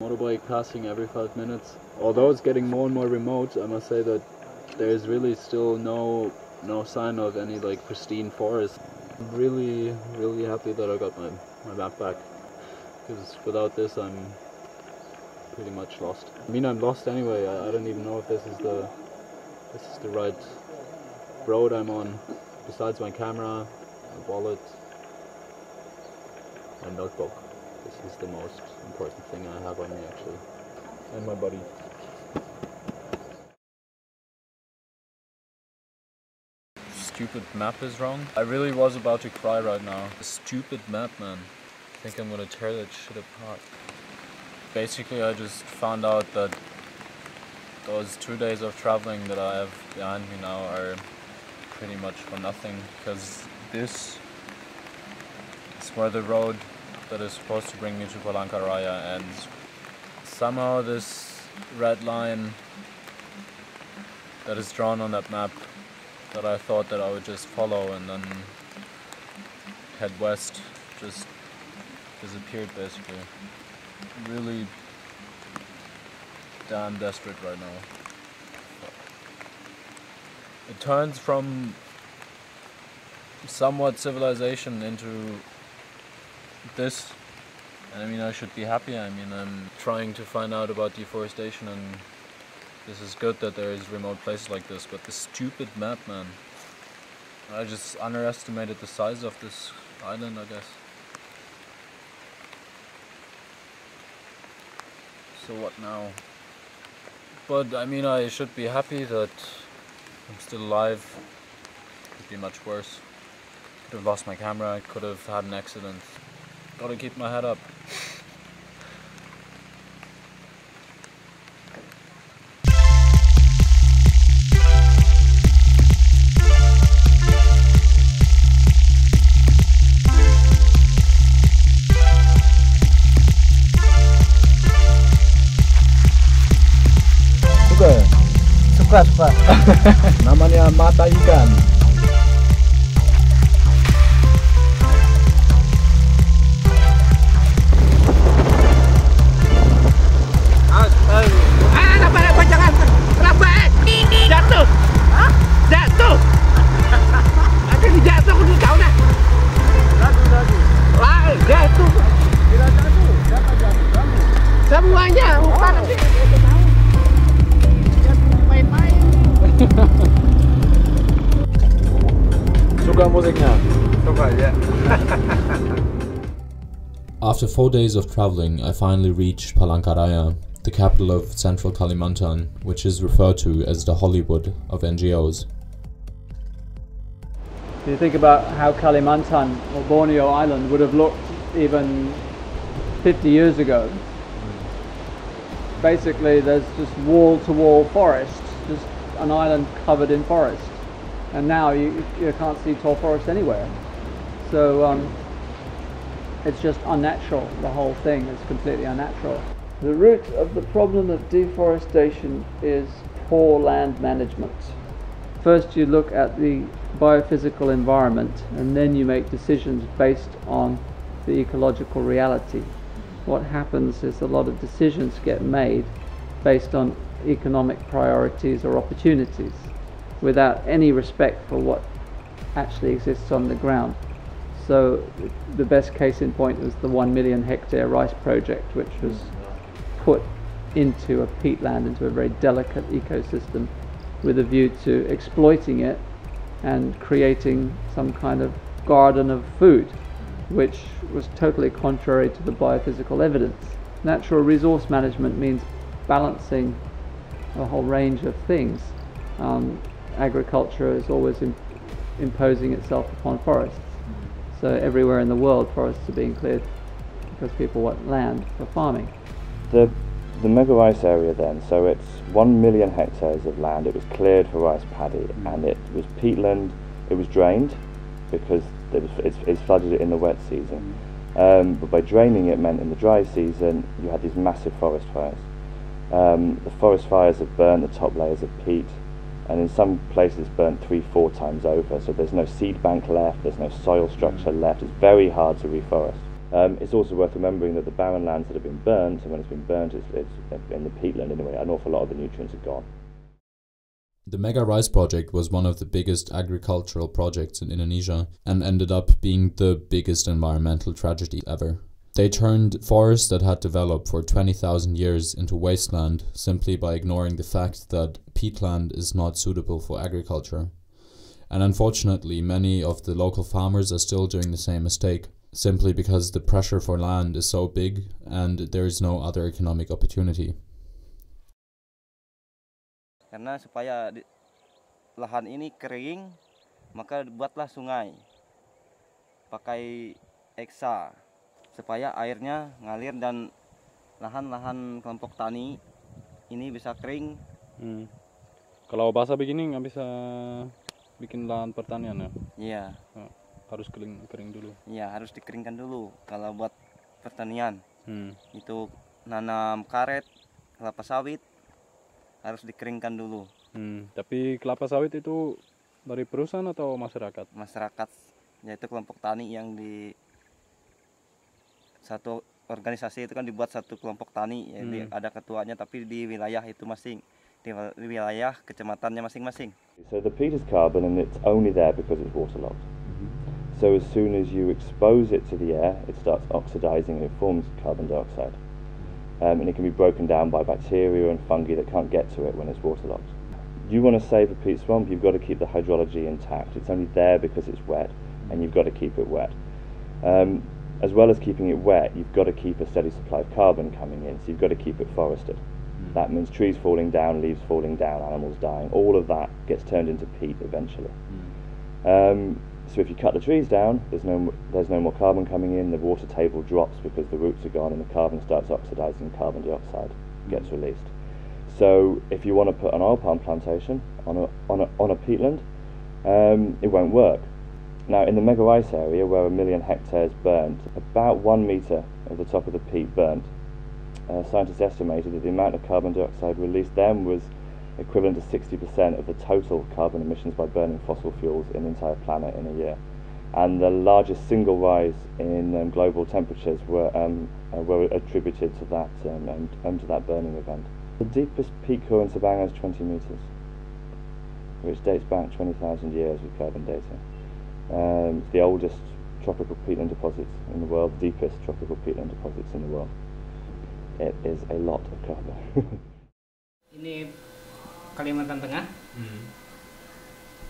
Motorbike passing every 5 minutes. Although it's getting more and more remote, I must say that there is really still no sign of any like pristine forest. I'm really happy that I got my map back, because without this I'm pretty much lost. I mean, I'm lost anyway. I don't even know if this is the right road I'm on. Besides my camera, my wallet, my notebook. This is the most important thing I have on me actually. And my body. Stupid map is wrong. I really was about to cry right now. The stupid map, man. I think I'm gonna tear that shit apart. Basically, I just found out that those 2 days of traveling that I have behind me now are pretty much for nothing, because this is where the road that is supposed to bring me to Palangkaraya ends. Somehow this red line that is drawn on that map that I thought that I would just follow and then head west just disappeared basically. Really damn desperate right now. It turns from somewhat civilization into this. I mean, I should be happy. I mean, I'm trying to find out about deforestation, and this is good that there is remote places like this, but the stupid map, man. I just underestimated the size of this island, I guess. So what now? But I mean, I should be happy that I'm still alive. Could be much worse. Could have lost my camera, could have had an accident. Gotta keep my head up. Suka. Namanya mata ikan. Kenapa jangan jatuh? Hah? Jatuh. Akan dijatuh aku tahu dah. Ragu. Lah, jatuh. Tidak jatuh. Semuanya bukan nanti. Suka musiknya. Suka, yeah. After 4 days of traveling, I finally reached Palangkaraya, the capital of central Kalimantan, which is referred to as the Hollywood of NGOs. If you think about how Kalimantan or Borneo Island would have looked even 50 years ago, basically there's just wall-to-wall forest, just an island covered in forest. And now you can't see tall forest anywhere. So it's just unnatural. The whole thing is completely unnatural. The root of the problem of deforestation is poor land management. First you look at the biophysical environment, and then you make decisions based on the ecological reality. What happens is a lot of decisions get made based on economic priorities or opportunities, without any respect for what actually exists on the ground. So the best case in point was the 1 million hectare rice project, which was put into a peatland, into a very delicate ecosystem, with a view to exploiting it and creating some kind of garden of food, which was totally contrary to the biophysical evidence. Natural resource management means balancing a whole range of things. Agriculture is always imposing itself upon forests. So everywhere in the world forests are being cleared because people want land for farming. The mega rice area then, so it's 1 million hectares of land. It was cleared for rice paddy, and it was peatland. It was drained because it's flooded in the wet season. But by draining it meant in the dry season you had these massive forest fires. The forest fires have burnt the top layers of peat, and in some places burnt 3-4 times over, so there's no seed bank left, there's no soil structure left. It's very hard to reforest. It's also worth remembering that the barren lands that have been burnt, and when it's been burnt, it's in the peatland anyway, an awful lot of the nutrients are gone. The Mega Rice Project was one of the biggest agricultural projects in Indonesia and ended up being the biggest environmental tragedy ever. They turned forests that had developed for 20,000 years into wasteland simply by ignoring the fact that peatland is not suitable for agriculture. And unfortunately, many of the local farmers are still doing the same mistake, simply because the pressure for land is so big and there is no other economic opportunity. Karena supaya lahan ini kering, maka buatlah sungai pakai eksa supaya airnya ngalir dan lahan-lahan kelompok tani ini bisa kering. Kalau basah begini nggak bisa bikin lahan pertanian ya? Iya. Harus kering dulu. Iya, harus dikeringkan dulu kalau buat pertanian. Itu nanam karet, kelapa sawit harus dikeringkan dulu. Tapi kelapa sawit itu dari perusahaan atau masyarakat? Masyarakat, yaitu kelompok tani yang di satu organisasi itu kan dibuat satu kelompok tani, jadi ada ketuanya tapi di wilayah itu di wilayah kecamatannya masing-masing. So the peat is carbon and it's only there because it's waterlogged. So as soon as you expose it to the air, it starts oxidizing and it forms carbon dioxide. And it can be broken down by bacteria and fungi that can't get to it when it's waterlogged. You want to save a peat swamp, you've got to keep the hydrology intact. It's only there because it's wet, and you've got to keep it wet. As well as keeping it wet, you've got to keep a steady supply of carbon coming in, so you've got to keep it forested. That means trees falling down, leaves falling down, animals dying. All of that gets turned into peat eventually. So if you cut the trees down, there's no more carbon coming in, the water table drops because the roots are gone and the carbon starts oxidizing, carbon dioxide gets released. So if you want to put an oil palm plantation on a peatland, it won't work. Now in the mega rice area where 1 million hectares burnt, about 1 meter of the top of the peat burnt, scientists estimated that the amount of carbon dioxide released then was equivalent to 60% of the total carbon emissions by burning fossil fuels in the entire planet in a year. And the largest single rise in global temperatures were attributed to that burning event. The deepest peat core in Sabang is 20 meters, which dates back 20,000 years with carbon data. It's the oldest tropical peatland deposits in the world, deepest tropical peatland deposits in the world. It is a lot of carbon. Ini Kalimantan Tengah.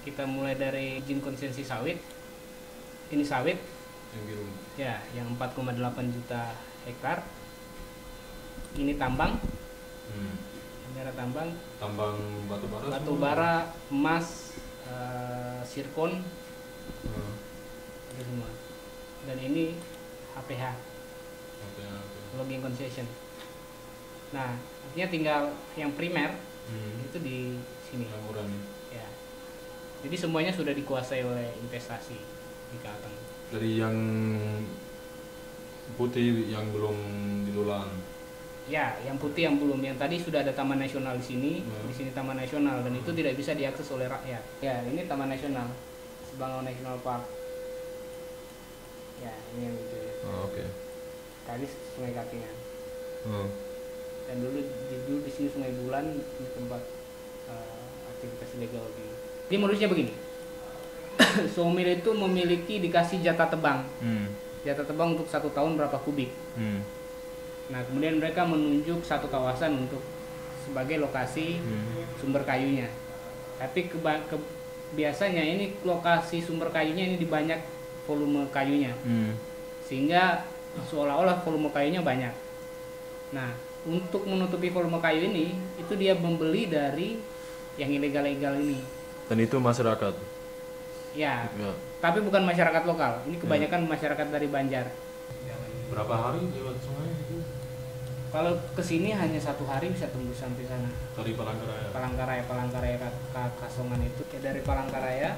Kita mulai dari izin konsensi sawit. Ini sawit. Yang biru. Ya, yang 4,8 juta hektar. Ini tambang. Daerah tambang. Tambang batu bara. Batu bara, emas, sirkon. Itu semua. Dan ini HPH. Logging concession. Nah, artinya tinggal yang primer itu di sini. Ya. Jadi semuanya sudah dikuasai oleh investasi di Kalteng. Dari yang putih yang belum dilulang. Ya, yang putih yang belum. Yang tadi sudah ada taman nasional di sini. Di sini taman nasional dan itu tidak bisa diakses oleh rakyat. Ya, ini taman nasional, Sabang National Park. Ya, ini yang itu. Oke. Tadi Sungai Katingan. Dan dulu di sini Sungai Bulan, di tempat aktivitas ilegal begini. Jadi modusnya begini. Sawmill itu dikasih jatah tebang. Jatah tebang untuk 1 tahun berapa kubik. Nah, kemudian mereka menunjuk satu kawasan untuk sebagai lokasi sumber kayunya. Tapi biasanya ini lokasi sumber kayunya ini di banyak volume kayunya. Sehingga seolah-olah volume kayunya banyak. Nah, untuk menutupi volume kayu ini, itu dia membeli dari yang ilegal-ilegal ini. Dan itu masyarakat? Ya, tapi bukan masyarakat lokal. Ini kebanyakan masyarakat dari Banjar. Berapa hari lewat sungai itu? Kalau kesini hanya 1 hari bisa tembus sampai sana. Dari Palangkaraya ke Kasongan itu. Ya, dari Palangkaraya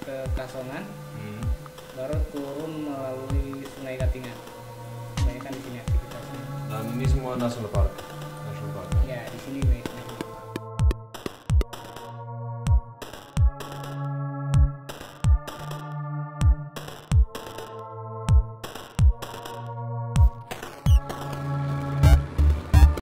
ke Kasongan, baru turun melalui Sungai Katingan. Kebanyakan di sini aktivitasnya. Dan ini semua national park?